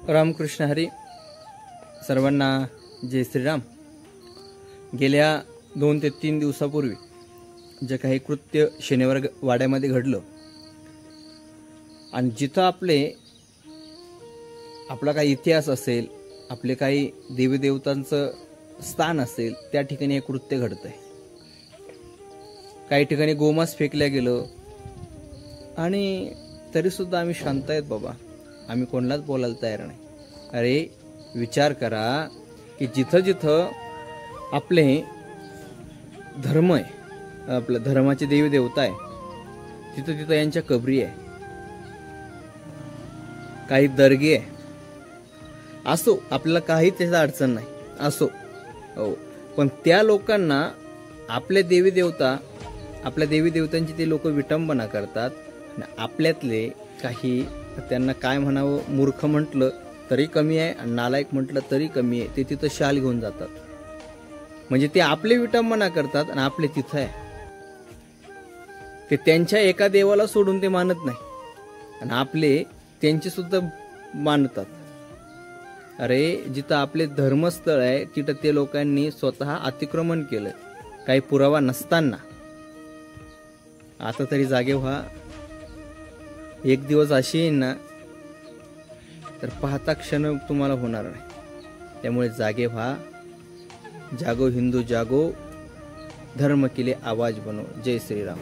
रामकृष्ण हरी. सर्वांना जय श्रीराम. गेल्या 2 ते 3 दिवसापूर्वी जे काही कृत्य शनिवार वाड्यामध्ये घडलं आणि जिथं आपला काही इतिहास असेल, आपले काही देवी देवतांचं स्थान असेल, त्या ठिकाणी हे कृत्य घडतंय. काही ठिकाणी गोमांस फेकल्या गेलं आणि तरी सुद्धा आम्ही शांत आहेत बाबा. आम्ही कोणालाच बोलायला तयार नाही. अरे विचार करा की जिथं जिथं आपले धर्म आहे, आपल्या धर्माचे देवी देवता आहे, तिथं तिथं यांच्या कबरी आहे, काही दर्गे आहे. असो, आपल्याला काही त्याचा अडचण नाही, असो हो, पण त्या लोकांना आपले देवी देवता, आपल्या देवी देवतांची ते लोक विटंबना करतात आणि आपल्यातले काही, त्यांना काय म्हणावं, मूर्ख म्हटलं तरी कमी आहे आणि नालायक म्हटलं तरी कमी आहे, ते तिथं शाल घेऊन जातात. म्हणजे ते आपले विटंबना करतात आणि आपले तिथं आहे. ते त्यांच्या एका देवाला सोडून ते मानत नाही आणि आपले त्यांचे सुद्धा मानतात. अरे जिथं आपले धर्मस्थळ आहे तिथं ते लोकांनी स्वतः अतिक्रमण केलं, काही पुरावा नसताना. आता तरी जागे व्हा. एक दिवस अशी येईल ना तर पाहता क्षण तुम्हाला होणार नाही. त्यामुळे जागे व्हा. जागो हिंदू जागो, धर्म के लिए आवाज बनो. जय श्रीराम.